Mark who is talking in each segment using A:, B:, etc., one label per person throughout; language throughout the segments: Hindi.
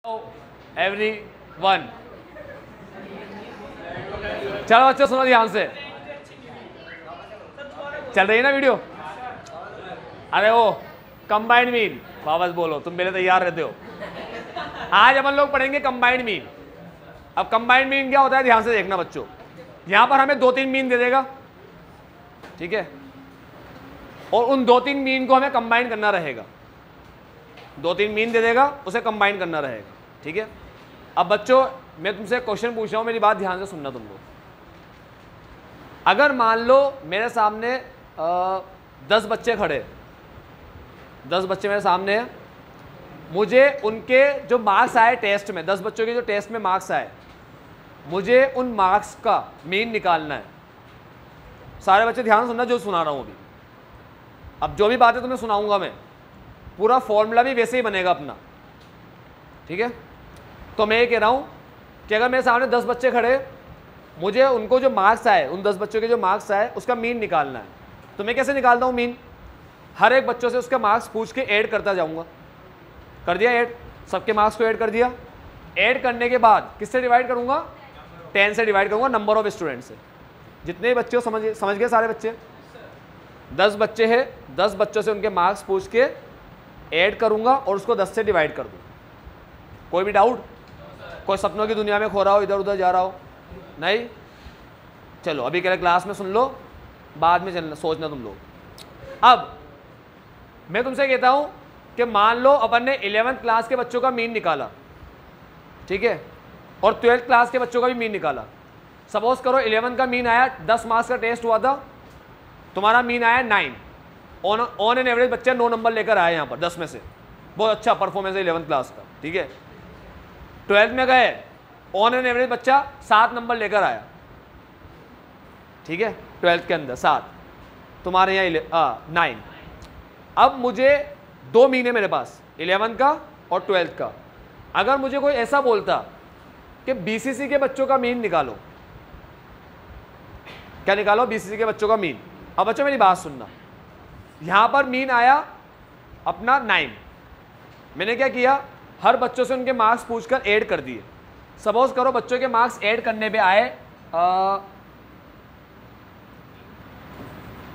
A: everyone. चलो बच्चों सुनो ध्यान से, चल रही है ना वीडियो। अरे वो कंबाइंड मीन वापस बोलो, तुम पहले तैयार रहते हो। आज अपन लोग पढ़ेंगे कंबाइंड मीन। अब कंबाइंड मीन क्या होता है ध्यान से देखना बच्चों। यहां पर हमें 2-3 मीन दे देगा, ठीक है, और उन 2-3 मीन को हमें कंबाइन करना रहेगा। 2-3 मीन दे देगा, उसे कंबाइन करना रहेगा, ठीक है। अब बच्चों मैं तुमसे क्वेश्चन पूछ रहा हूं, मेरी बात ध्यान से सुनना तुम लोग। अगर मान लो मेरे सामने 10 बच्चे खड़े, 10 बच्चे मेरे सामने हैं, मुझे उनके जो मार्क्स आए टेस्ट में, 10 बच्चों के जो टेस्ट में मार्क्स आए, मुझे उन मार्क्स का मीन निकालना है। सारे बच्चे ध्यान से सुनना जो सुना रहा हूं अभी। अब जो भी बातें तुम्हें सुनाऊंगा मैं, पूरा फॉर्मूला भी वैसे ही बनेगा अपना, ठीक है। तो मैं ये कह रहा हूं कि अगर मेरे सामने 10 बच्चे खड़े, मुझे उनको जो मार्क्स आए, उन 10 बच्चों के जो मार्क्स आए उसका मीन निकालना है। तो मैं कैसे निकालता हूं मीन? हर एक बच्चों से उसका मार्क्स पूछ के ऐड करता जाऊंगा। कर दिया ऐड, सबके मार्क्स को ऐड कर दिया। ऐड करने के बाद किससे डिवाइड करूंगा? 10 से डिवाइड करूंगा, नंबर ऑफ स्टूडेंट से। जितने बच्चे समझ गए सारे बच्चे? 10 बच्चे हैं, 10 बच्चों से उनके मार्क्स पूछ के ऐड करूंगा और उसको 10 से डिवाइड कर दूंगा। कोई भी डाउट? कोई सपनों की दुनिया में खो रहा हो, इधर उधर जा रहा हो? नहीं? चलो अभी के लिए क्लास में सुन लो, बाद में चलना सोचना तुम लोग। अब मैं तुमसे कहता हूं कि मान लो अपन ने 11th क्लास के बच्चों का मीन निकाला, ठीक है, और 12th क्लास के बच्चों का भी मीन निकाला। सपोज करो 11th का मीन आया, 10 मार्क्स का टेस्ट हुआ था, तुम्हारा मीन आया 9। ऑन एन एवरेज बच्चा 9 नंबर लेकर आया यहाँ पर 10 में से। बहुत अच्छा परफॉर्मेंस है 11th क्लास का, ठीक है। 12th में गए, ऑन एन एवरेज बच्चा 7 नंबर लेकर आया, ठीक है, 12th के अंदर 7, तुम्हारे यहाँ 9। अब मुझे 2 मीन है मेरे पास, 11th का और 12th का। अगर मुझे कोई ऐसा बोलता कि बीसीसी के बच्चों का मीन निकालो, क्या निकालो? बीसीसी के बच्चों का मीन। अब बच्चों मेरी बात सुनना, यहां पर मीन आया अपना 9। मैंने क्या किया? हर बच्चों से उनके मार्क्स पूछकर ऐड कर दिए। सपोज करो बच्चों के मार्क्स ऐड करने पे आए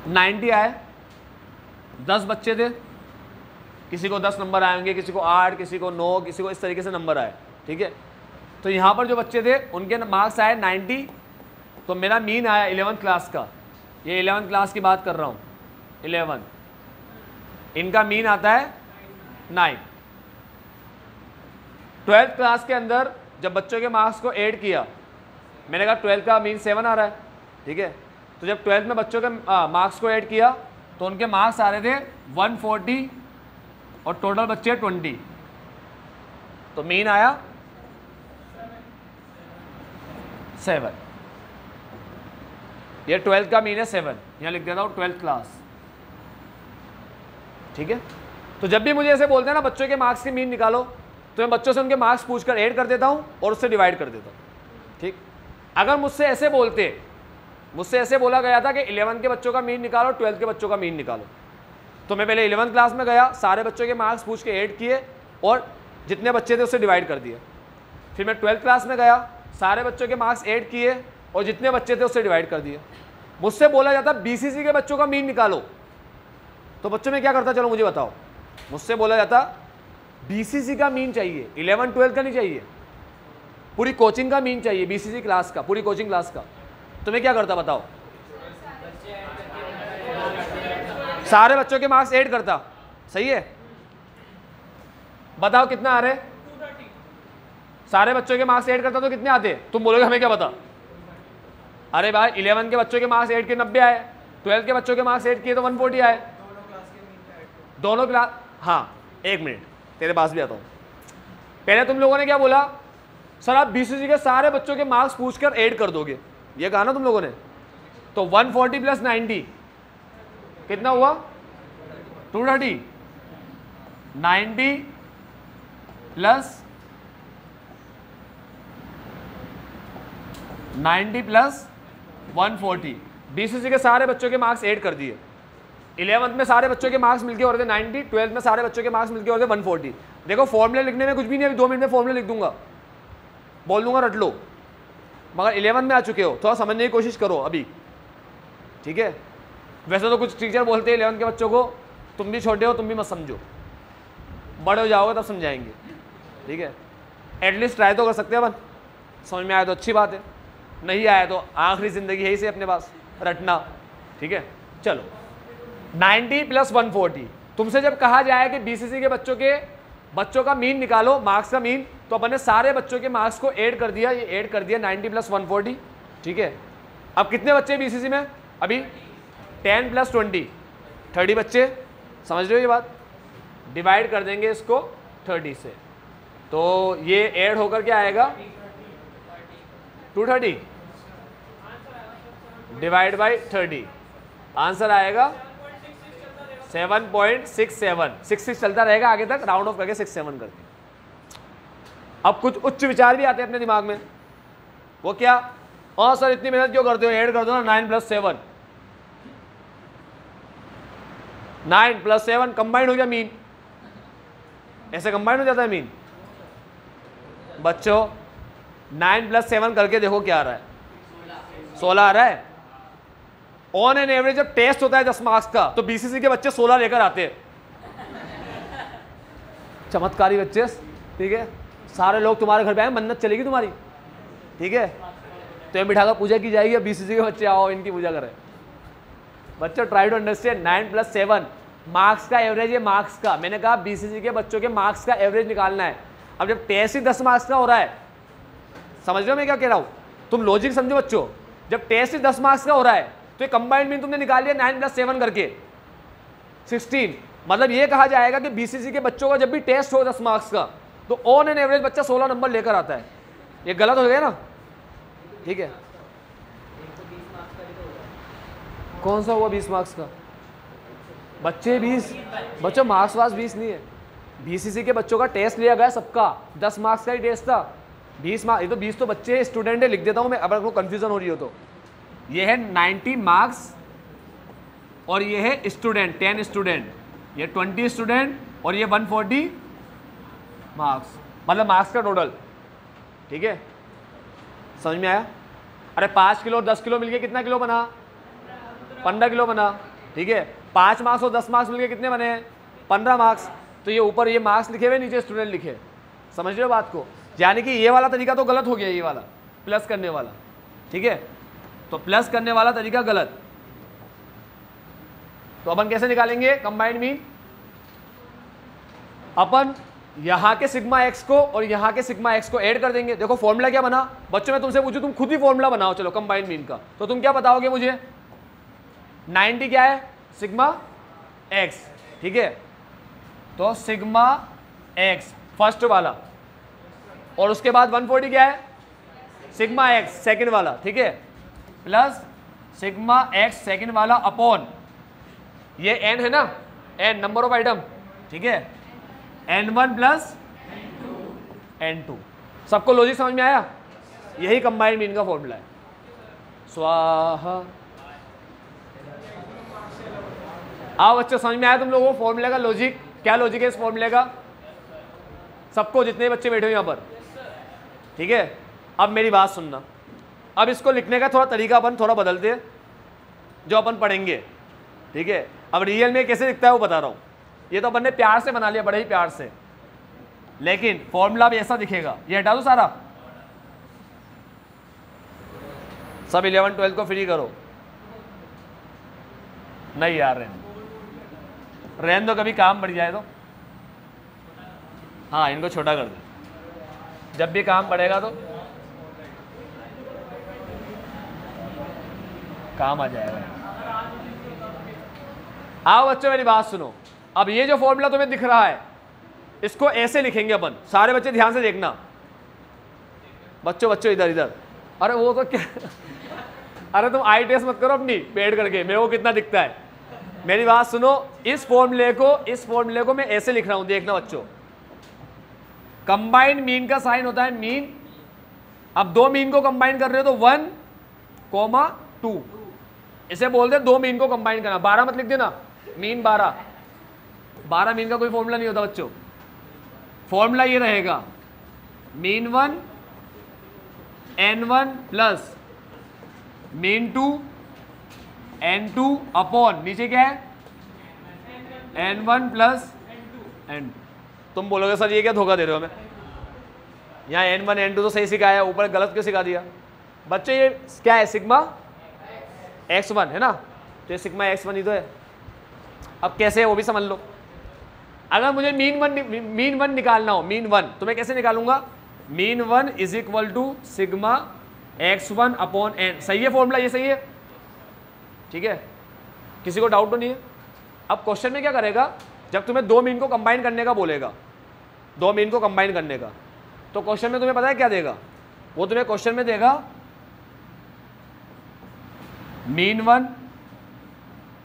A: 90 आए। 10 बच्चे थे, किसी को 10 नंबर आएंगे, किसी को 8, किसी को 9, किसी को इस तरीके से नंबर आए, ठीक है। तो यहाँ पर जो बच्चे थे उनके मार्क्स आए 90, तो मेरा मीन आया 11th क्लास का। ये 11th क्लास की बात कर रहा हूँ, 11, इनका मीन आता है 9। 12th क्लास के अंदर जब बच्चों के मार्क्स को ऐड किया, मैंने कहा 12th का मीन 7 आ रहा है, ठीक है। तो जब 12th में बच्चों के मार्क्स को ऐड किया तो उनके मार्क्स आ रहे थे 140 और टोटल बच्चे 20, तो मीन आया 7। ये 12th का मीन है 7, यहाँ लिख देता हूँ 12th क्लास, ठीक है। तो जब भी मुझे ऐसे बोलते हैं ना बच्चों के मार्क्स की मीन निकालो, तो मैं बच्चों से उनके मार्क्स पूछकर ऐड कर देता हूँ और उससे डिवाइड कर देता हूँ, ठीक। अगर मुझसे ऐसे बोला गया था कि 11th के बच्चों का मीन निकालो, 12th के बच्चों का मीन निकालो, तो मैं पहले 11th क्लास में गया, सारे बच्चों के मार्क्स पूछ के ऐड किए और जितने बच्चे थे उससे डिवाइड कर दिए। फिर मैं 12th क्लास में गया, सारे बच्चों के मार्क्स ऐड किए और जितने बच्चे थे उससे डिवाइड कर दिए। मुझसे बोला जाता बीसीसी के बच्चों का मीन निकालो, तो बच्चों में क्या करता? चलो मुझे बताओ। मुझसे बोला जाता बीसीसी का मीन चाहिए, 11, 12 का नहीं चाहिए, पूरी कोचिंग का मीन चाहिए, बीसीसी क्लास का, पूरी कोचिंग क्लास का, तो मैं क्या करता बताओ? सारे बच्चों के मार्क्स ऐड करता, सही है। बताओ कितना आ रहे? 230। सारे बच्चों के मार्क्स ऐड करता तो कितने आते? तुम बोलोगे हमें क्या पता। अरे भाई 11 के बच्चों के मार्क्स ऐड किए 90 आए, 12 के बच्चों के मार्क्स ऐड किए तो 140 आए। दोनों क्लास, हाँ 1 मिनट तेरे पास भी आता हूँ। पहले तुम लोगों ने क्या बोला? सर आप बीसीसी के सारे बच्चों के मार्क्स पूछकर ऐड कर दोगे, ये कहा ना तुम लोगों ने। तो 140 + 90 कितना हुआ? 230। 90 + 140, बीसीसी के सारे बच्चों के मार्क्स ऐड कर दिए। 11th में सारे बच्चों के मार्क्स मिलके हो रहे थे 90, 12th में सारे बच्चों के मार्क्स मिलके हो रहे थे 140। देखो फॉर्मूले लिखने में कुछ भी नहीं, अभी 2 मिनट में फॉर्मूले लिख दूंगा, बोल दूंगा रट लो, मगर 11 में आ चुके हो, थोड़ा समझने की कोशिश करो अभी, ठीक है। वैसे तो कुछ टीचर बोलते हैं 11 के बच्चों को तुम भी छोटे हो, तुम भी मत समझो, बड़े हो जाओगे तब समझाएंगे, ठीक है। एटलीस्ट ट्राई तो कर सकते हैं अपन, समझ में आया तो अच्छी बात है, नहीं आया तो आखिरी ज़िंदगी है ही से अपने पास रटना, ठीक है। चलो 90 + 140, तुमसे जब कहा जाए कि बीसीसी के बच्चों का मीन निकालो, मार्क्स का मीन, तो अपन ने सारे बच्चों के मार्क्स को ऐड कर दिया, ये ऐड कर दिया 90 + 140, ठीक है। अब कितने बच्चे बीसीसी में अभी 10 + 20 30 बच्चे, समझ रहे हो ये बात, डिवाइड कर देंगे इसको 30 से, तो ये ऐड होकर क्या आएगा 230 डिवाइड बाई 30, आंसर आएगा 7.67, 66 चलता रहेगा आगे तक, राउंड ऑफ करके 67 करके। अब कुछ उच्च विचार भी आते हैं अपने दिमाग में, वो क्या, हाँ सर इतनी मेहनत क्यों करते हो, ऐड कर दो ना 9 + 7, 9 + 7 कंबाइंड हो गया मीन, ऐसे कंबाइंड हो जाता है मीन। बच्चों 9 + 7 करके देखो क्या आ रहा है, 16 आ रहा है। ऑन एन एवरेज जब टेस्ट होता है 10 मार्क्स का, तो बीसीसी के बच्चे 16 लेकर आते हैं, चमत्कारी बच्चे, ठीक है। सारे लोग तुम्हारे घर पे आए, मन्नत चलेगी तुम्हारी, ठीक है, तो ये बिठाकर पूजा की जाएगी, अब बीसीसी के बच्चे आओ इनकी पूजा करें। बच्चों ट्राई टू अंडरस्टैंड, 9 + 7 मार्क्स का एवरेज है, मार्क्स का, मैंने कहा बीसीसी के बच्चों के मार्क्स का एवरेज निकालना है। अब जब टेस्ट ही 10 मार्क्स का हो रहा है, समझ रहे हो मैं क्या कह रहा हूँ, तुम लॉजिक समझो बच्चों, जब टेस्ट ही 10 मार्क्स का हो रहा है तो ये कंबाइंड मीन तुमने निकाल लिया 9 + 7 करके 16, मतलब ये कहा जाएगा कि बीसीसी के बच्चों का जब भी टेस्ट हो 10 मार्क्स का, तो ऑन एन एवरेज बच्चा 16 नंबर लेकर आता है। ये गलत हो गया ना, ठीक है। कौन सा हुआ 20 मार्क्स का, बच्चे 20, बच्चों मार्क्स वास 20 नहीं है, बीसीसी के बच्चों का टेस्ट लिया गया सबका, 10 मार्क्स का ही टेस्ट था, 20 मार्क्स, ये तो 20 तो बच्चे स्टूडेंट है, लिख देता हूँ मैं अगर आपको कन्फ्यूजन हो रही हो तो। ये है 90 मार्क्स और ये है स्टूडेंट 10 स्टूडेंट, ये 20 स्टूडेंट और ये 140 मार्क्स, मतलब मार्क्स का टोटल, ठीक है। समझ में आया। अरे 5 किलो और 10 किलो मिलके कितना किलो बना, 15 किलो बना, ठीक है। 5 मार्क्स और 10 मार्क्स मिलके कितने बने, 15 मार्क्स। तो ये ऊपर ये मार्क्स लिखे हुए, नीचे स्टूडेंट लिखे, समझ रहे हो बात को। यानी कि ये वाला तरीका तो गलत हो गया, ये वाला प्लस करने वाला, ठीक है। तो प्लस करने वाला तरीका गलत, तो अपन कैसे निकालेंगे कंबाइंड मीन, अपन यहां के सिग्मा एक्स को और यहां के सिग्मा एक्स को ऐड कर देंगे। देखो फॉर्मूला क्या बना, बच्चों मैं तुमसे पूछूं, तुम खुद ही फॉर्मूला बनाओ चलो कंबाइंड मीन का, तो तुम क्या बताओगे मुझे, 90 क्या है सिग्मा एक्स, ठीक है, तो सिग्मा एक्स फर्स्ट वाला, और उसके बाद 140 क्या है सिग्मा एक्स सेकंड वाला, ठीक है, प्लस सिग्मा एक्स सेकंड वाला अपॉन ये n है ना, n नंबर ऑफ आइटम, ठीक है, n1 + n2। सबको लॉजिक समझ में आया, यही कंबाइंड मीन का फॉर्मूला है। स्वाहा। आओ बच्चों समझ में आया तुम लोगों को फॉर्मूले का लॉजिक, क्या लॉजिक है इस फॉर्मूले का, सबको जितने बच्चे बैठे हो यहाँ पर, ठीक है। अब मेरी बात सुनना, अब इसको लिखने का थोड़ा तरीका अपन थोड़ा बदलते हैं, जो अपन पढ़ेंगे, ठीक है। अब रियल में कैसे दिखता है वो बता रहा हूँ, ये तो अपन ने प्यार से बना लिया, बड़े ही प्यार से, लेकिन फॉर्मूला भी ऐसा दिखेगा। ये हटा दो सारा, सब 11 12 को फ्री करो, नहीं यार रहने दो, कभी काम बढ़ जाए तो, हाँ इनको छोटा कर दो, जब भी काम बढ़ेगा तो काम आ जाएगा। आओ बच्चों मेरी बात सुनो, अब ये जो फॉर्मूला तुम्हें दिख रहा है इसको ऐसे लिखेंगे अपन, सारे बच्चे ध्यान से देखना, बच्चों इधर इधर, अरे वो तो क्या अरे तुम आई टेस्ट मत करो अपनी बैठ करके, मेरे को कितना दिखता है। मेरी बात सुनो, इस फॉर्मूले को मैं ऐसे लिख रहा हूं, देखना बच्चों, कंबाइंड मीन का साइन होता है मीन। अब दो मीन को कंबाइन कर रहे हो तो 1, 2, इसे बोलते हैं दो मीन को कंबाइन करना। 12 मत लिख देना, मीन 12 मीन का कोई फॉर्मूला नहीं होता बच्चों, फॉर्मूला ये रहेगा mean 1 n1 plus mean 2 n2 upon नीचे क्या है n1 प्लस n2। तुम बोलोगे सर ये क्या धोखा दे रहे हो हमें, यहाँ n1 n2 तो सही सिखाया, ऊपर गलत क्यों सिखा दिया? बच्चों ये क्या है, सिग्मा x1 है ना, तो ये सिग्मा x1 ही तो है। अब कैसे है वो भी समझ लो। अगर मुझे मीन वन निकालना हो, मीन 1, तो मैं कैसे निकालूंगा? Mean 1 is equal to sigma x1 upon n। सही है फॉर्मूला, ये सही है, ठीक है, किसी को डाउट तो नहीं है? अब क्वेश्चन में क्या करेगा, जब तुम्हें दो मीन को कंबाइन करने का बोलेगा, दो मीन को कंबाइन करने का, तो क्वेश्चन में तुम्हें पता है क्या देगा? वो तुम्हें क्वेश्चन में देगा मीन 1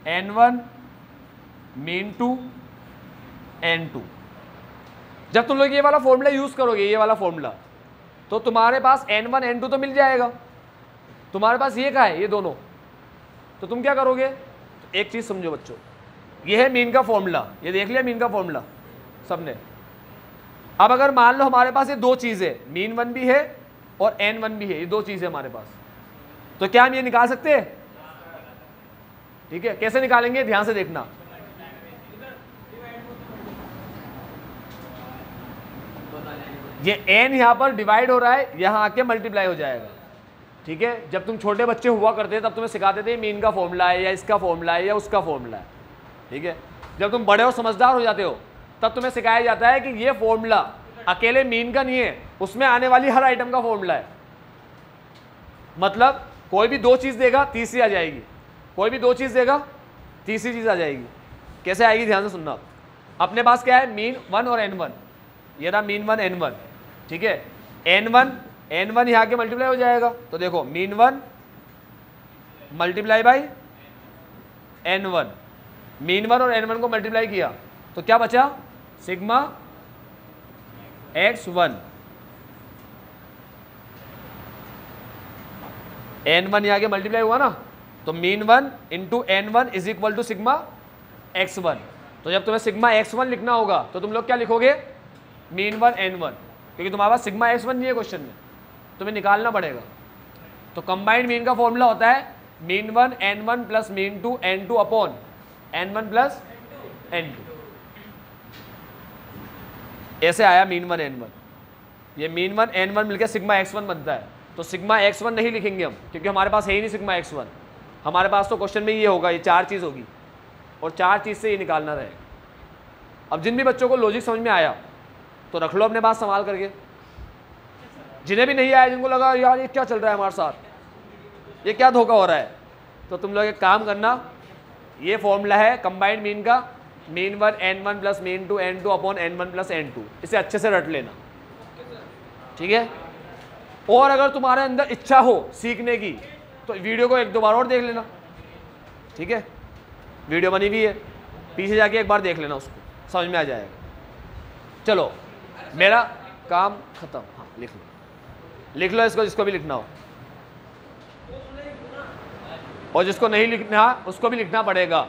A: n1 मीन 2 n2। जब तुम लोग ये वाला फॉर्मूला यूज करोगे, ये वाला फॉर्मूला, तो तुम्हारे पास n1 n2 तो मिल जाएगा, तुम्हारे पास ये क्या है, ये दोनों, तो तुम क्या करोगे? तो एक चीज समझो बच्चों, ये है मीन का फॉर्मूला, ये देख लिया मीन का फॉर्मूला सबने। अब अगर मान लो हमारे पास ये दो चीजें, मीन 1 भी है और n1 भी है, ये दो चीजें हमारे पास, तो क्या हम ये निकाल सकते हैं? ठीक है, कैसे निकालेंगे ध्यान से देखना। ये n यहां पर डिवाइड हो रहा है, यहां आके मल्टीप्लाई हो जाएगा, ठीक है। जब तुम छोटे बच्चे हुआ करते तब तुम्हें सिखाते थे मीन का फॉर्मूला है या इसका फॉर्मूला है या उसका फॉर्मूला है, ठीक है। जब तुम बड़े और समझदार हो जाते हो तब तुम्हें सिखाया जाता है कि ये फॉर्मूला अकेले मीन का नहीं है, उसमें आने वाली हर आइटम का फॉर्मूला है। मतलब कोई भी दो चीज देगा तीसरी आ जाएगी, कोई भी दो चीज देगा तीसरी चीज आ जाएगी। कैसे आएगी ध्यान से सुनना। अपने पास क्या है, मीन 1 और n1, ये रहा मीन 1 n1, ठीक है। n1 यहाँ के मल्टीप्लाई हो जाएगा, तो देखो mean 1 multiply by n1, mean 1 और n1 को मल्टीप्लाई किया तो क्या बचा, सिग्मा x1, n1 यहाँ के मल्टीप्लाई हुआ ना, तो mean 1 into n1 is equal to sigma x1। तो जब तुम्हें सिग्मा x1 लिखना होगा तो तुम लोग क्या लिखोगे, मीन 1 n1, क्योंकि तुम्हारे पास सिग्मा x1 नहीं है क्वेश्चन में, तुम्हें निकालना पड़ेगा। तो कंबाइंड मीन का फॉर्मूला होता है mean 1 n1 plus mean 2 n2 upon n1 plus n2। ऐसे आया मीन 1 n1, ये मीन 1 n1 मिलकर सिग्मा x1 बनता है। तो सिग्मा x1 नहीं लिखेंगे हम, क्योंकि हमारे पास है ही नहीं सिग्मा x1, हमारे पास तो क्वेश्चन में ये होगा, ये चार चीज़ होगी और चार चीज़ से ये निकालना रहेगा। अब जिन भी बच्चों को लॉजिक समझ में आया तो रख लो अपने पास संभाल करके, जिन्हें भी नहीं आया, जिनको लगा यार ये क्या चल रहा है हमारे साथ, ये क्या धोखा हो रहा है, तो तुम लोग एक काम करना, ये फॉर्मूला है कंबाइंड मीन का, mean 1 n1 plus mean 2 n2 upon n1 plus n2, इसे अच्छे से रट लेना, ठीक है। और अगर तुम्हारे अंदर इच्छा हो सीखने की तो वीडियो को एक दो बार और देख लेना, ठीक है, वीडियो बनी हुई है, पीछे जाके एक बार देख लेना, उसको समझ में आ जाएगा। चलो मेरा काम खत्म, हाँ लिख लो इसको, जिसको भी लिखना हो, और जिसको नहीं लिखना उसको भी लिखना पड़ेगा।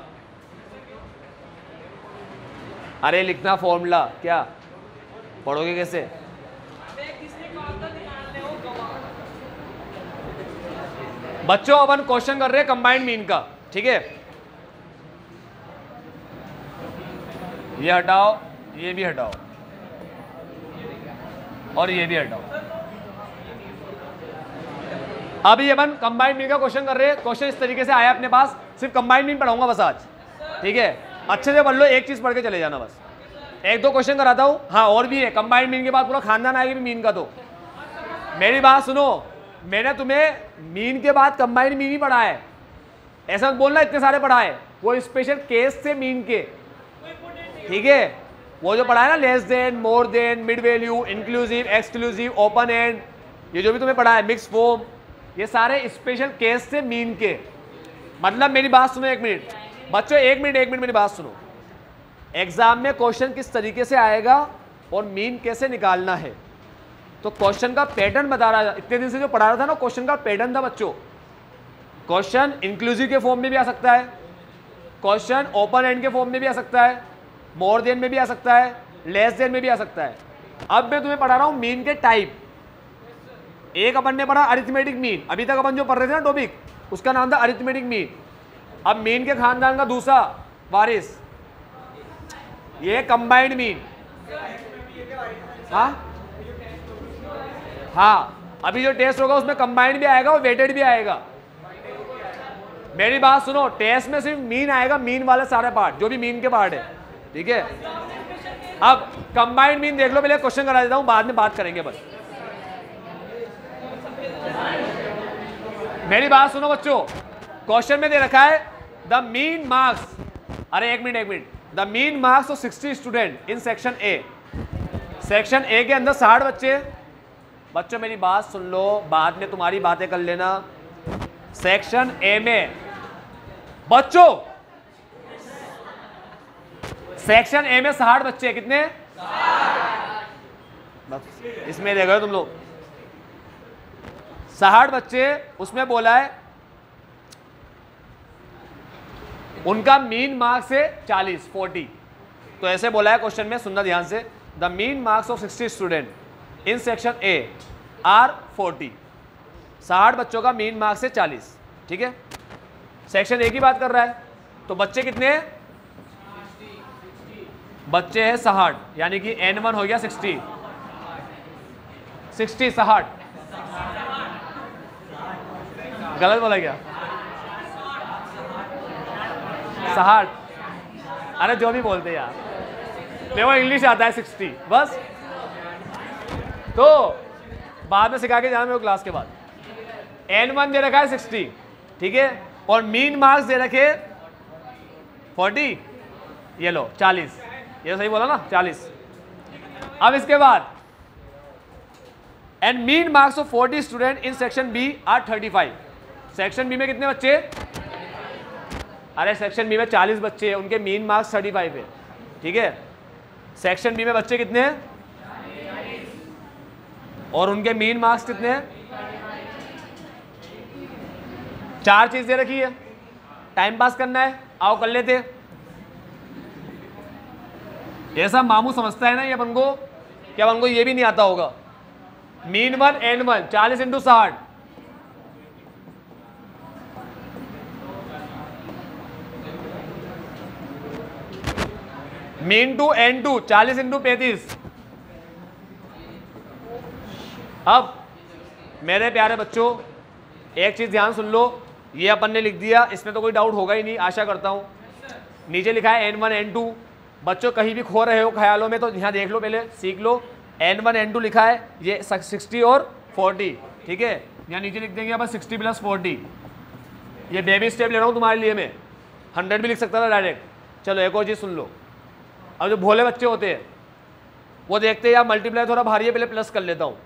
A: अरे लिखना फॉर्मूला, क्या पढ़ोगे कैसे? बच्चों अपन क्वेश्चन कर रहे हैं कंबाइंड मीन का, ठीक है। ये हटाओ, ये भी हटाओ और ये भी हटाओ। अभी अपन कंबाइंड मीन का क्वेश्चन कर रहे हैं। क्वेश्चन इस तरीके से आया अपने पास, सिर्फ कंबाइंड मीन पढ़ाऊंगा बस आज, ठीक है। अच्छे से पढ़ लो, एक चीज पढ़ के चले जाना बस, एक दो क्वेश्चन कराता हूं। हाँ और भी है, कंबाइंड मीन के बाद पूरा खानदान आएगा भी मीन का। तो मेरी बात सुनो, मैंने तुम्हें मीन के बाद कंबाइंड मीन ही पढ़ा है, ऐसा मत बोलना इतने सारे पढ़ा है, वो स्पेशल केस थे मीन के, ठीक है। वो जो पढ़ा है ना, less than, more than, mid value, inclusive, exclusive, open and, ये जो भी तुम्हें पढ़ा है, मिक्स फॉर्म, ये सारे स्पेशल केस थे मीन के। मतलब मेरी बात सुनो एक मिनट बच्चों, एक मिनट मेरी बात सुनो। एग्जाम में क्वेश्चन किस तरीके से आएगा और मीन कैसे निकालना है, तो क्वेश्चन का पैटर्न बता रहा है। इतने दिन से जो पढ़ा रहा था ना, क्वेश्चन का पैटर्न था बच्चों। क्वेश्चन इंक्लूसिव के फॉर्म में भी आ सकता है, क्वेश्चन ओपन एंड के फॉर्म में भी आ सकता है, मोर देन में भी आ सकता है, लेस देन में भी आ सकता है। अब मैं तुम्हें पढ़ा रहा हूं मीन के टाइप। एक अपन ने पढ़ा अरिथमेटिक मीन, अभी तक अपन जो पढ़ रहे थे ना टॉपिक, उसका नाम था अरिथमेटिक मीन। अब मीन के खानदान का दूसरा वारिस ये कंबाइंड मीन। हाँ अभी जो टेस्ट होगा उसमें कंबाइंड भी आएगा और वेटेड भी आएगा। मेरी बात सुनो, टेस्ट में सिर्फ मीन आएगा, मीन वाले सारे पार्ट जो भी मीन के पार्ट है, ठीक है। अब कंबाइंड मीन देख लो, पहले क्वेश्चन करा देता हूं, बाद में बात करेंगे बस। मेरी बात सुनो बच्चों, क्वेश्चन में दे रखा है द मीन मार्क्स, अरे एक minute, the mean marks of 60 student in section A. Section A के अंदर 60 बच्चे। बच्चों मेरी बात सुन लो, बाद में तुम्हारी बातें कर लेना। सेक्शन ए में बच्चों, सेक्शन ए में 60 बच्चे, कितने? बस इसमें देखो तुम लोग 60 बच्चे। उसमें बोला है उनका मीन मार्क्स है 40। तो ऐसे बोला है क्वेश्चन में, सुनना ध्यान से, the mean marks of 60 student in section A R 40। 60 बच्चों का मीन मार्क्स है 40, ठीक है। सेक्शन ए की बात कर रहा है, तो बच्चे कितने हैं? बच्चे हैं 60, यानी कि N1 हो गया 60 60। गलत बोला क्या? 60, अरे जो भी बोलते यार, मेरे को इंग्लिश आता है 60 बस। तो बाद में सिखा के जाना मेरे को क्लास के बाद। N1 दे रखा है 60, ठीक है, और मीन मार्क्स दे रखे 40, ये लो 40, ये सही बोला ना 40। अब इसके बाद and mean marks of 40 student in section B are 35। Section B में कितने बच्चे? अरे सेक्शन बी में 40 बच्चे हैं, उनके मीन मार्क्स 35 है, ठीक है। सेक्शन बी में बच्चे कितने हैं और उनके मीन मार्क्स कितने हैं? 4 चीज दे रखी है, टाइम पास करना है, आओ कर लेते। ऐसा मामू समझता है ना ये अपन को, क्या अपन को ये भी नहीं आता होगा। Mean 1 N1 40 × 60, mean 2 N2 40 × 35। अब मेरे प्यारे बच्चों एक चीज ध्यान सुन लो, ये अपन ने लिख दिया, इसमें तो कोई डाउट होगा ही नहीं आशा करता हूं। नीचे लिखा है N1 N2। बच्चों कहीं भी खो रहे हो ख्यालों में तो यहाँ देख लो, पहले सीख लो। N1 N2 लिखा है, ये 60 और 40, ठीक है। यहाँ नीचे लिख देंगे अपन 60 + 40। ये बेबी स्टेप ले रहा हूँ तुम्हारे लिए मैं, 100 भी लिख सकता था डायरेक्ट। चलो एक और चीज़ सुन लो। अब जो भोले बच्चे होते हैं वो देखते हैं यार मल्टीप्लाई थोड़ा भारी है, पहले प्लस कर लेता हूँ।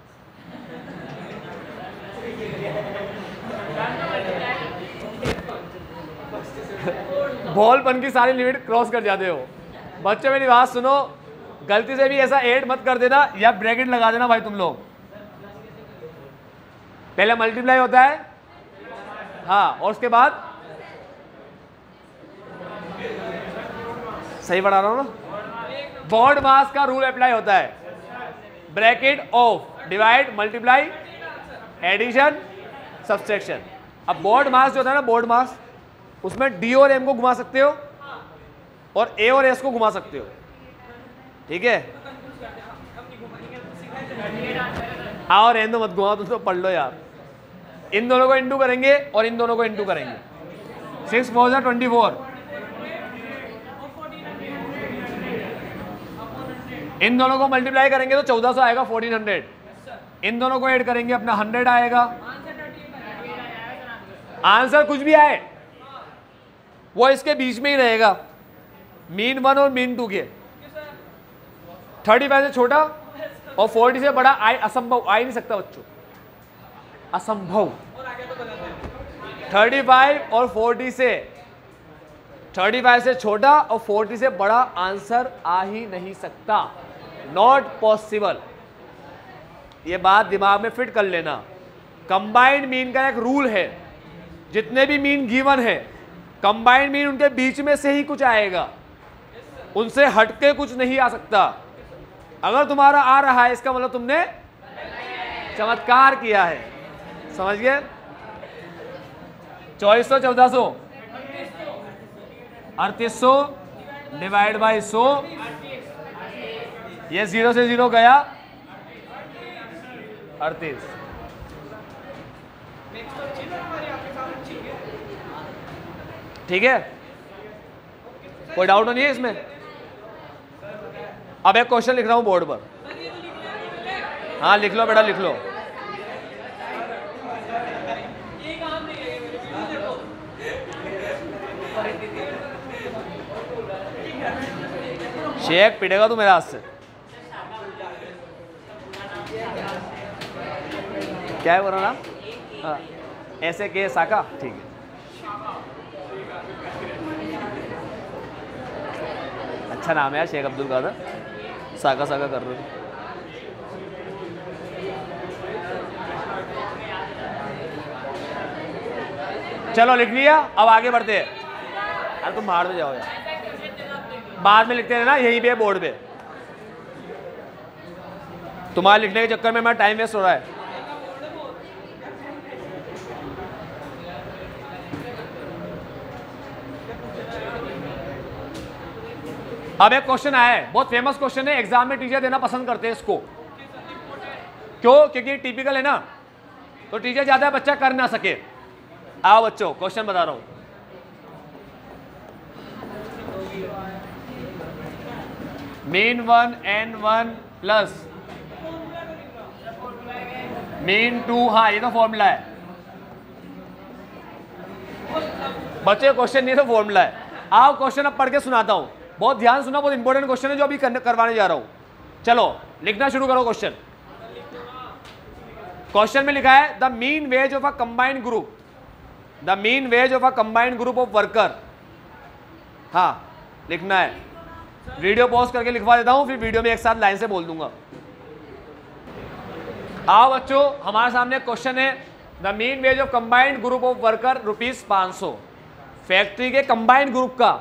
A: भोलपन की सारी लिमिट क्रॉस कर जाते हो। बच्चों मेरी बात सुनो, गलती से भी ऐसा ऐड मत कर देना या ब्रैकेट लगा देना भाई तुम लोग। पहले मल्टीप्लाई होता है, हाँ, और उसके बाद सही बढ़ा रहा हूं ना, बॉड मास का रूल अप्लाई होता है। Bracket of divide multiply addition subtraction. अब बॉड मास जो होता है ना, बॉड मास, उसमें डी और एम को घुमा सकते हो और ए और एस को घुमा सकते हो, ठीक है। हाँ, और एन तो मत घुमाओ, तुम तो पढ़ लो यार। इन दोनों को इंटू करेंगे और इन दोनों को इंटू करेंगे। 6 × 4 = 24। इन दोनों को मल्टीप्लाई करेंगे तो 1400 आएगा, 1400। इन दोनों को ऐड करेंगे अपना 100 आएगा। आंसर कुछ भी आए वो इसके बीच में ही रहेगा, मीन 1 और मीन 2 के। 35 से छोटा और 40 से बड़ा असंभव, आ ही नहीं सकता बच्चों, असंभव। 35 और 40 से, 35 से छोटा और 40 से बड़ा आंसर आ ही नहीं सकता, नॉट पॉसिबल। ये बात दिमाग में फिट कर लेना। कंबाइंड मीन का एक रूल है, जितने भी मीन गिवन है कंबाइंड मीन उनके बीच में से ही कुछ आएगा, उनसे हटके कुछ नहीं आ सकता। अगर तुम्हारा आ रहा है इसका मतलब तुमने चमत्कार किया है, समझ गए। 2400 1400 3800 डिवाइड बाई 100, ये 0 से 0 गया 38। ठीक है, कोई डाउट नहीं है इसमें। अब एक क्वेश्चन लिख रहा हूं बोर्ड पर, हाँ लिख लो बेटा लिख लो। शेख पिटेगा तू मेरे हाथ से। क्या है बोला नाम? हाँ, ऐसे के साका, ठीक है। अच्छा नाम है यार, शेख अब्दुल कादर, साका साका कर रहे हो। चलो लिख लिया, अब आगे बढ़ते हैं। अरे तुम बाहर में जाओ यार, बाद में लिखते हैं ना, यहीं पे बोर्ड पे। तुम्हारे लिखने के चक्कर में मेरा टाइम वेस्ट हो रहा है। अब एक क्वेश्चन आया है, बहुत फेमस क्वेश्चन है, एग्जाम में टीचर देना पसंद करते हैं इसको। क्यों? क्योंकि टिपिकल है ना, तो टीचर चाहता है बच्चा कर ना सके। आओ बच्चों, क्वेश्चन बता रहा हूं। मीन 1 n1 प्लस मीन 2, हाँ ये तो फॉर्मूला है बच्चे, क्वेश्चन नहीं तो फॉर्मूला है। आओ क्वेश्चन अब पढ़ के सुनाता हूं, बहुत ध्यान सुना, बहुत इंपॉर्टेंट क्वेश्चन है जो अभी करवाने जा रहा हूं। चलो लिखना शुरू करो क्वेश्चन। क्वेश्चन में लिखा है the mean ways of a combined group, the mean ways of a combined group of worker. हाँ लिखना है, वीडियो पॉज करके लिखवा देता हूं, फिर वीडियो में एक साथ लाइन से बोल दूंगा। आओ बच्चों, हमारे सामने क्वेश्चन है the mean ways of combined group of worker ₹500। Factory के कंबाइंड ग्रुप का,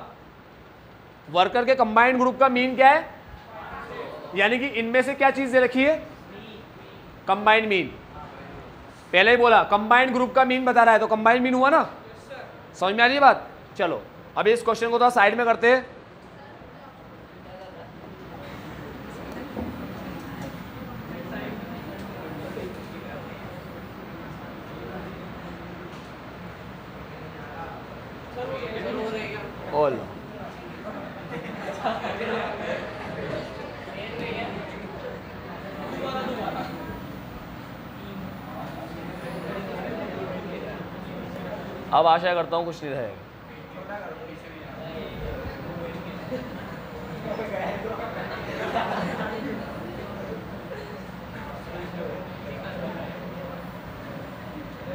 A: वर्कर के कंबाइंड ग्रुप का मीन क्या है? यानी कि इनमें से क्या चीज दे रखी है? Combined mean. पहले ही बोला कंबाइंड ग्रुप का मीन बता रहा है, तो कंबाइंड मीन हुआ ना। समझ में आ रही है बात? चलो अभी इस क्वेश्चन को थोड़ा साइड में करते हैं। ओल अब आशा करता हूं कुछ नहीं रहेगा।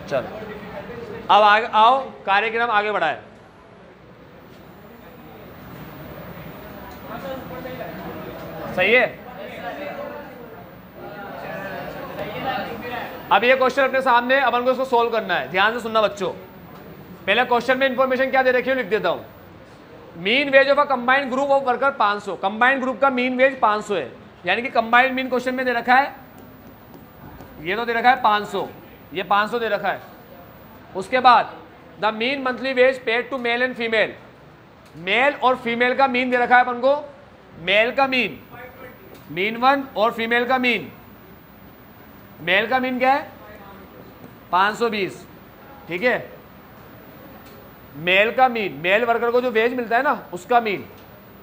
A: चलो अब आगे आओ, कार्यक्रम आगे बढ़ाए। सही है। अब ये क्वेश्चन अपने सामने, अपन को इसको सोल्व करना है। ध्यान से सुनना बच्चों। पहले क्वेश्चन में इंफॉर्मेशन क्या दे रखी है लिख देता हूं। Mean ways of a combined group of worker 500। Combined group का मीन वेज 500 है, यानी कि कंबाइंड मीन क्वेश्चन में दे रखा है, ये तो दे रखा है 500, ये 500 दे रखा है। उसके बाद the mean monthly wage paid to male and female, male और फीमेल का मीन दे रखा है अपन को। मेल का मीन मीन 1 और फीमेल का मीन, मेल का मीन क्या है? 520। ठीक है, मेल का मीन, मेल वर्कर को जो वेज मिलता है ना उसका मीन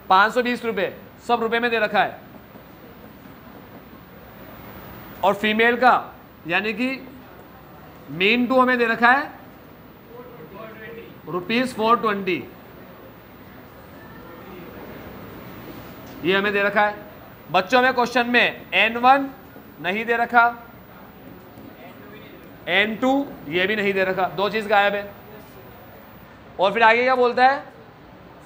A: 520 रुपये, सब रुपए में दे रखा है। और फीमेल का यानी कि मीन 2 हमें दे रखा है ₹420, ये हमें दे रखा है। बच्चों हमें क्वेश्चन में N1 नहीं दे रखा, N2 ये भी नहीं दे रखा, दो चीज गायब है। और फिर आगे क्या बोलता है?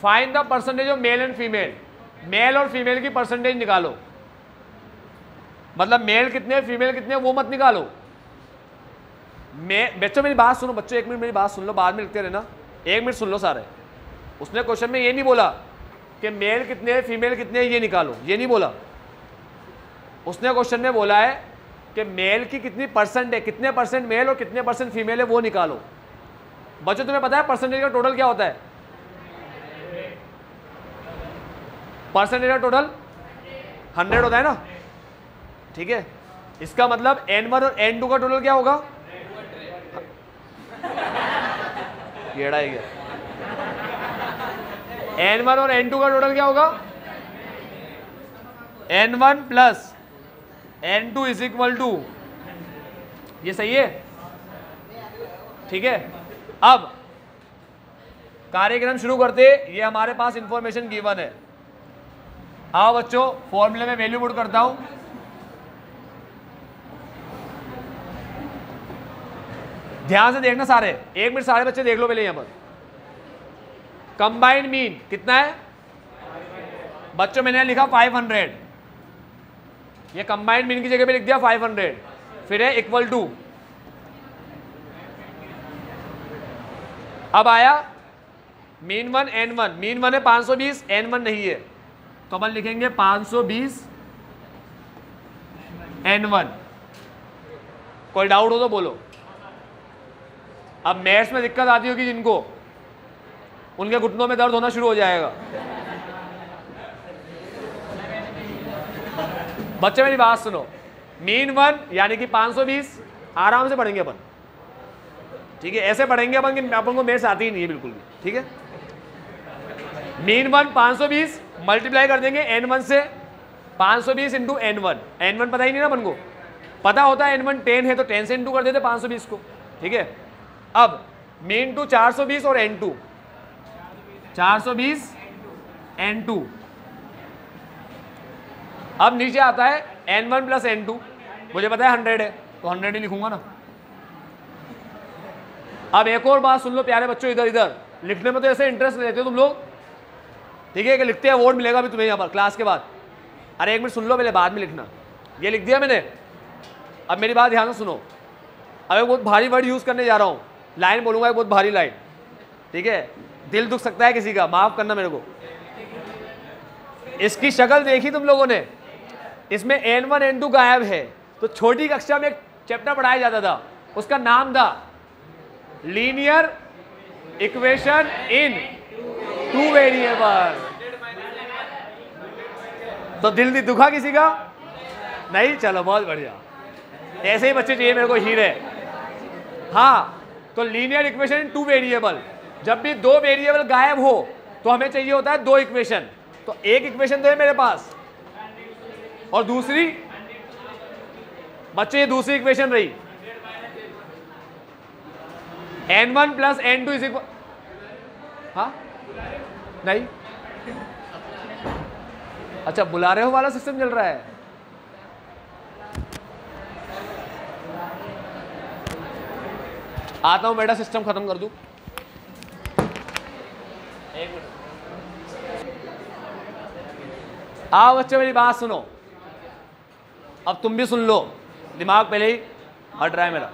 A: Find the percentage of male and female, male और फीमेल की परसेंटेज निकालो। मतलब मेल कितने फीमेल कितने वो मत निकालो। बच्चों मेरी बात सुनो, बच्चों 1 मिनट मेरी बात सुन लो, बाद में लिखते रहना। 1 मिनट सुन लो सारे। उसने क्वेश्चन में ये नहीं बोला कि मेल कितने फीमेल कितने ये निकालो, ये नहीं बोला। उसने क्वेश्चन में बोला है कि मेल की कितनी परसेंट है, कितने परसेंट मेल और कितने परसेंट फीमेल है वो निकालो। बच्चों तुम्हें पता है परसेंटेज का टोटल क्या होता है? परसेंटेज का टोटल 100 होता है ना, ठीक है। इसका मतलब n1 और n2 का टोटल क्या होगा? येड़ा ही गया। n1 और n2 का टोटल क्या होगा? n1 plus n2 is equal to, ये सही है, ठीक है। अब कार्यक्रम शुरू करते, ये हमारे पास इंफॉर्मेशन गिवन है। आओ बच्चों फॉर्मूले में वैल्यू पुट करता हूं। ध्यान से देखना सारे, 1 मिनट सारे बच्चे देख लो पहले। यहां पर कंबाइंड मीन कितना है बच्चों? मैंने लिखा 500, ये कंबाइंड मीन की जगह पे लिख दिया 500, फिर है इक्वल टू, अब आया मीन 1 n1, मीन 1 है 520, n1 नहीं है, तो अपन लिखेंगे 520 n1। कोई डाउट हो तो बोलो। अब मैथ्स में दिक्कत आती होगी जिनको, उनके घुटनों में दर्द होना शुरू हो जाएगा। बच्चे मेरी बात सुनो, मीन 1 यानी कि 520 आराम से पढ़ेंगे अपन, ठीक है। ऐसे पढ़ेंगे अपन कि अपन को मैथ्स आती ही नहीं है बिल्कुल भी, ठीक है। मीन 1 520 मल्टीप्लाई कर देंगे n1 से, 520 इंटू n1, n1 पता ही नहीं ना अपन को, पता होता है n1 10 है तो 10 से इंटू कर देते 520 को, ठीक है। अब मीन टू 420 और n2, 420 n2, अब नीचे आता है n1 प्लस n2, मुझे पता है 100 है तो 100 ही लिखूंगा ना। अब एक और बात सुन लो प्यारे बच्चों, इधर इधर लिखने में तो ऐसे इंटरेस्ट लेते हो तुम लोग, ठीक है, कि लिखते हैं अवार्ड मिलेगा भी तुम्हें यहाँ पर क्लास के बाद। अरे 1 मिनट सुन लो पहले, बाद में लिखना। ये लिख दिया मैंने, अब मेरी बात ध्यान से सुनो। अब एक बहुत भारी वर्ड यूज करने जा रहा हूँ, लाइन बोलूंगा एक बहुत भारी लाइन, ठीक है। दिल दुख सकता है किसी का, माफ करना मेरे को। इसकी शक्ल देखी तुम लोगों ने, इसमें n1 n2 गायब है। तो छोटी कक्षा में एक चैप्टर पढ़ाया जाता था, उसका नाम था लीनियर इक्वेशन इन 2 वेरिएबल। तो दिल दुखा किसी का? नहीं, चलो बहुत बढ़िया, ऐसे ही बच्चे चाहिए मेरे को, हीरे। हाँ, तो लीनियर इक्वेशन इन 2 वेरिएबल, जब भी 2 वेरिएबल गायब हो तो हमें चाहिए होता है 2 इक्वेशन। तो एक इक्वेशन तो है मेरे पास, और दूसरी बच्चे ये दूसरी इक्वेशन रही n1 plus n2 is equal, हाँ नहीं, अच्छा बुला रहे हो वाला सिस्टम चल रहा है। आता हूं बेटा, सिस्टम खत्म कर दूं। एक मिनट, आओ बच्चे मेरी बात सुनो, अब तुम भी सुन लो, दिमाग पहले ही हट रहा है मेरा।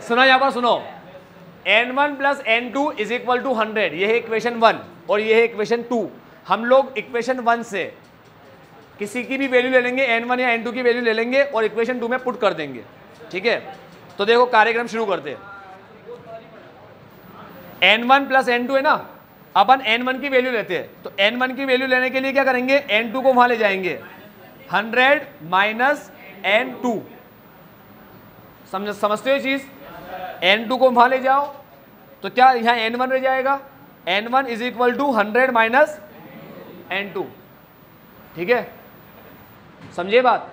A: सुनो यहां पर सुनो, n1 plus n2 is equal to 100, ये है इक्वेशन 1 और ये है इक्वेशन 2। हम लोग इक्वेशन 1 से किसी की भी वैल्यू ले लेंगे, n1 या n2 की वैल्यू ले लेंगे और इक्वेशन 2 में पुट कर देंगे, ठीक है। तो देखो कार्यक्रम शुरू करते हैं। n1 प्लस n2 है ना, अपन n1 की वैल्यू लेते हैं, तो n1 की वैल्यू लेने के लिए क्या करेंगे, n2 को वहां ले जाएंगे, 100 माइनस n2, समझते हो चीज। n2 को वहां ले जाओ तो क्या यहाँ n1 रह जाएगा, n1 is equal to 100 minus n2, ठीक है, समझिए बात।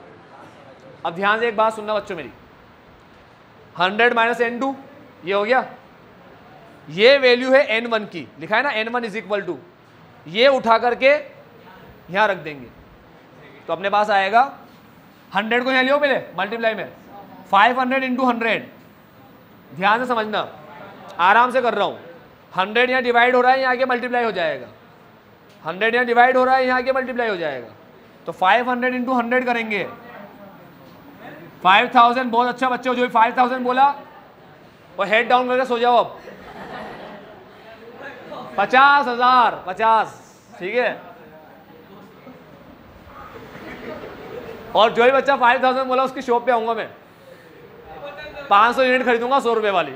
A: अब ध्यान से एक बात सुनना बच्चों मेरी, 100 माइनस n2 ये हो गया, ये वैल्यू है n1 की, लिखा है ना n1 इज इक्वल टू, ये उठा करके यहां रख देंगे तो अपने पास आएगा 100 को यहां लियो पहले मल्टीप्लाई में, 500 इंटू 100, ध्यान से समझना, आराम से कर रहा हूं। 100 यहाँ डिवाइड हो रहा है, यहाँ आके मल्टीप्लाई हो जाएगा, 100 यहाँ डिवाइड हो रहा है, यहाँ आके मल्टीप्लाई हो जाएगा। तो 500 इंटू 100 करेंगे, 5000। बहुत अच्छा बच्चे हो जो 5000 बोला, और हेड डाउन करके सो जाओ। अब 50,000, 50, ठीक है। और जो ही बच्चा 5000 बोला उसकी शॉप पे आऊंगा मैं, 500 यूनिट खरीदूंगा 100 रुपए वाली।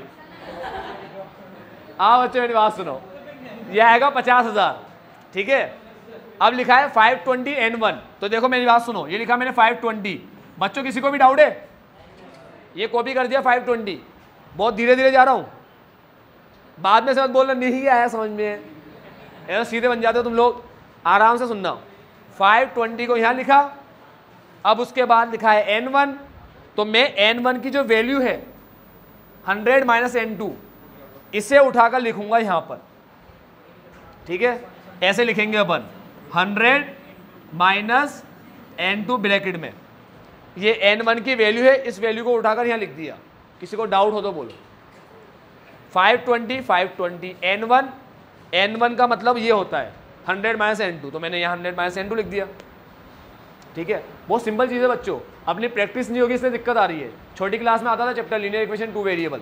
A: हाँ बच्चों मेरी बात सुनो, यह आएगा 50,000, ठीक है। अब लिखा है 520 N1, तो देखो मेरी बात सुनो, ये लिखा मैंने 520। बच्चों किसी को भी डाउट है? ये कॉपी कर दिया 520, बहुत धीरे धीरे जा रहा हूं, बाद में से मत बोलना नहीं आया समझ में, ऐसा सीधे बन जाते हो तुम लोग, आराम से सुनना। 520 को यहां लिखा, अब उसके बाद लिखा है N1, तो मैं N1 की जो वैल्यू है 100 माइनस N2, इसे उठाकर लिखूंगा यहां पर, ठीक है। ऐसे लिखेंगे अपन 100 माइनस N2 ब्रैकेट में, ये N1 की वैल्यू है, इस वैल्यू को उठाकर यहां लिख दिया। किसी को डाउट हो तो बोलो। 520 N1 का मतलब ये होता है 100 माइनस N2, तो मैंने यहाँ 100 माइनस N2 लिख दिया, ठीक है। बहुत सिंपल चीज़ है बच्चों, अपनी प्रैक्टिस नहीं होगी इसलिए दिक्कत आ रही है। छोटी क्लास में आता था चैप्टर लीनियर इक्वेशन 2 वेरिएबल,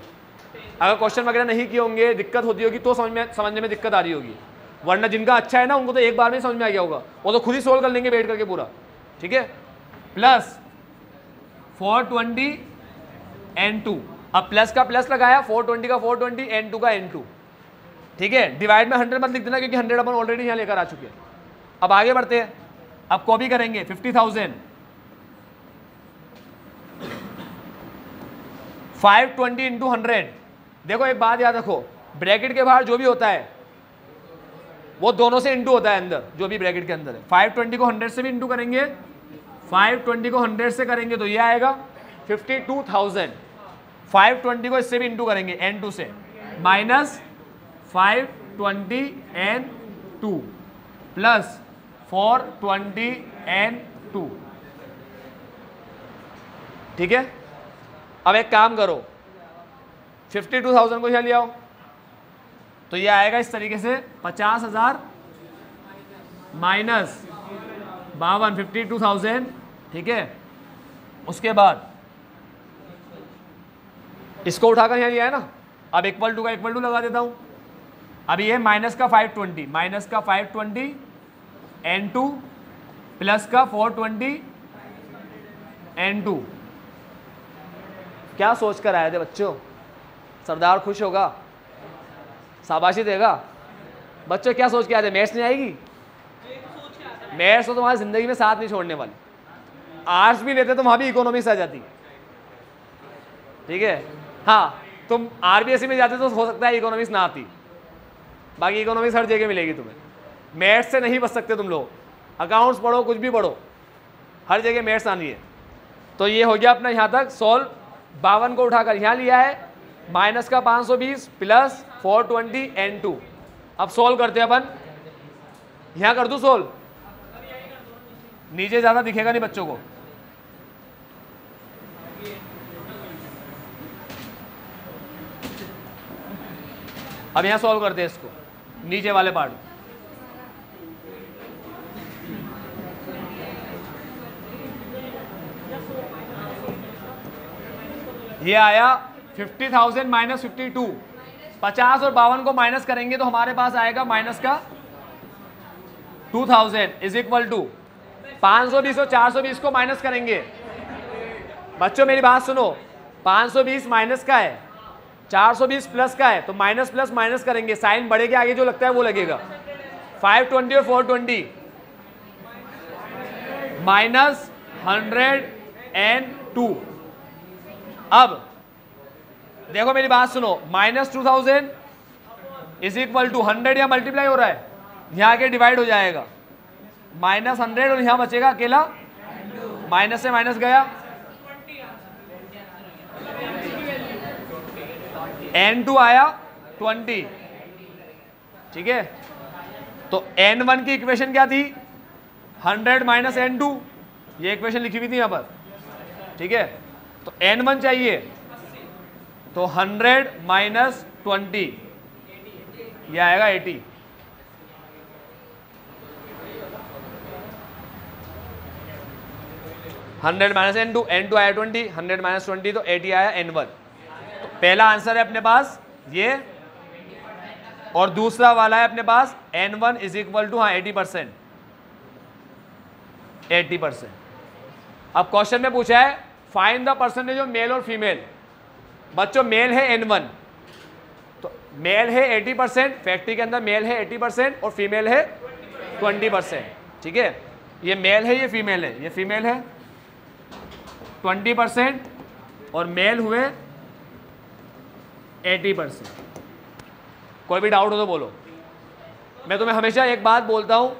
A: अगर क्वेश्चन वगैरह नहीं किए होंगे, दिक्कत होती होगी तो समझने में दिक्कत आ रही होगी, वरना जिनका अच्छा है ना उनको तो एक बार में समझ में आ गया होगा, वो तो खुद ही सोल्व कर लेंगे बैठ करके पूरा, ठीक है। प्लस 420 N2, अब प्लस का प्लस लगाया, 420 का 420, N2 का N2, ठीक है। डिवाइड में 100 मत लिख देना क्योंकि 100 अपन ऑलरेडी यहाँ लेकर आ चुके हैं। अब आगे बढ़ते हैं, अब कॉपी करेंगे 50,000, 520 इंटू 100। देखो एक बात याद रखो, ब्रैकेट के बाहर जो भी होता है वो दोनों से इंटू होता है अंदर, जो भी ब्रैकेट के अंदर है। 520 को 100 से भी इंटू करेंगे, 520 को 100 से करेंगे तो ये आएगा 52,000। 520 को इससे भी इंटू करेंगे N2 से, माइनस 520 N2 प्लस 420 N2, ठीक है। अब एक काम करो, 52,000 को यहाँ ले आओ, तो ये आएगा इस तरीके से 50,000 माइनस 52,000, ठीक है। उसके बाद इसको उठाकर यहाँ लिया है ना, अब इक्वल टू का इक्वल टू लगा देता हूँ। अब ये माइनस का 520, माइनस का 520 N2 प्लस का 420 N2। क्या सोच कर आए थे बच्चों? सरदार खुश होगा, शाबाशी देगा। बच्चों क्या सोच के आए थे? मैथ्स नहीं आएगी? मैथ्स तो तुम्हारी जिंदगी में साथ नहीं छोड़ने वाली। आर्ट्स भी लेते तो वहां भी इकोनॉमिक्स आ जाती, ठीक है। हाँ, तुम आरबीएसई में जाते तो हो सकता है इकोनॉमिक्स ना आती, बाकी इकोनॉमिक्स हर जगह मिलेगी तुम्हें। मैथ्स से नहीं बच सकते तुम लोग, अकाउंट्स पढ़ो, कुछ भी पढ़ो, हर जगह मैथ्स आनी है। तो ये हो गया अपना यहाँ तक सॉल्व। 52 को उठाकर यहाँ लिया है, माइनस का 520 प्लस 420 N2। अब सॉल्व करते हैं अपन, यहाँ कर दूँ सॉल्व, नीचे ज़्यादा दिखेगा नहीं बच्चों को। अब यहाँ सॉल्व करते हैं इसको, नीचे वाले पार्ट। ये आया 50,000 माइनस 52, 50 और 52 को माइनस करेंगे तो हमारे पास आएगा माइनस का 2000 इज इक्वल टू 520 और 420 को माइनस करेंगे। बच्चों मेरी बात सुनो, 520 माइनस का है, 420 प्लस का है, तो माइनस प्लस माइनस करेंगे, साइन बढ़े के आगे जो लगता है वो लगेगा। 520 और 420 माइनस 102। अब देखो मेरी बात सुनो, माइनस 2000 इज इक्वल टू 100, या मल्टीप्लाई हो रहा है, यहाँ आके डिवाइड हो जाएगा, माइनस 100 और यहाँ बचेगा अकेला, माइनस से माइनस गया, N2 आया 20, ठीक है। तो N1 की इक्वेशन क्या थी? 100 माइनस N2, ये इक्वेशन लिखी हुई थी यहाँ पर, ठीक है। तो N1 चाहिए, तो 100 माइनस 20, यह आएगा 80। हंड्रेड माइनस N2, N2 आया 20, 100 माइनस 20 तो 80 आया N1। तो पहला आंसर है अपने पास ये, और दूसरा वाला है अपने पास N1 इज इक्वल टू 80%। अब क्वेश्चन में पूछा है find the percentage of mail और फीमेल। बच्चों मेल है N1, तो मेल है 80%, फैक्ट्री के अंदर मेल है 80% और फीमेल है 20%। ठीक है, ये मेल है, ये फीमेल है, ये फीमेल है 20% और मेल हुए 80%। कोई भी डाउट हो तो बोलो। मैं तुम्हें हमेशा एक बात बोलता हूं,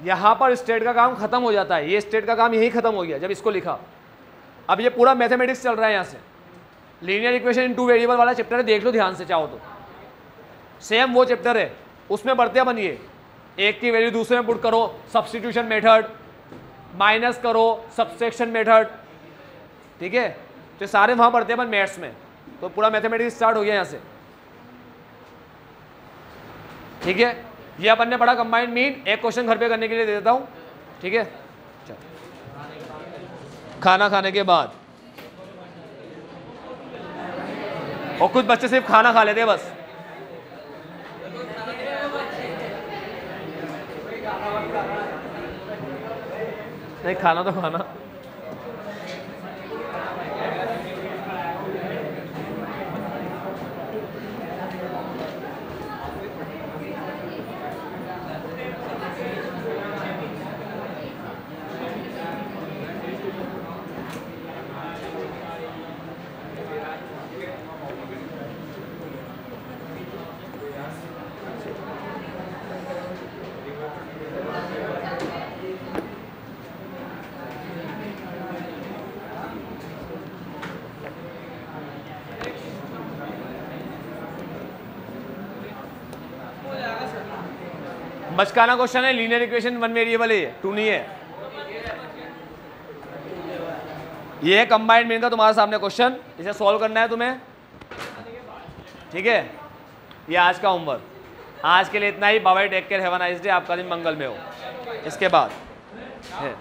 A: यहां पर स्टेट का काम खत्म हो जाता है, ये स्टेट का काम यही खत्म हो गया जब इसको लिखा। अब ये पूरा मैथमेटिक्स चल रहा है, यहां से लीनियर इक्वेशन इन 2 वेरिएबल वाला चैप्टर है, देख लो ध्यान से चाहो तो। सेम वो चैप्टर है, उसमें बढ़ते अपन ये एक की वैल्यू दूसरे में पुट करो, सब्स्टिट्यूशन मेथड, माइनस करो, सब्सट्रैक्शन मेथड। ठीक है, तो सारे वहां पढ़ते हैं अपन मैथ्स में, तो पूरा मैथमेटिक्स स्टार्ट हो गया यहां से। ठीक है, ये अपन ने पढ़ा कंबाइंड मीन। एक क्वेश्चन घर पे करने के लिए दे देता हूं। ठीक है, खाना खाने के बाद, और कुछ बच्चे सिर्फ खाना खा लेते हैं बस। नहीं, खाना तो खाना। बचकाना क्वेश्चन है, लीनियर इक्वेशन 1 वेरिएबल है, 2 नहीं है। ये है कंबाइंड मीन का तुम्हारे सामने क्वेश्चन, इसे सॉल्व करना है तुम्हें। ठीक है, ये आज का होमवर्क। आज के लिए इतना ही। Bye bye, take care, have a nice day. आपका दिन मंगल में हो। इसके बाद है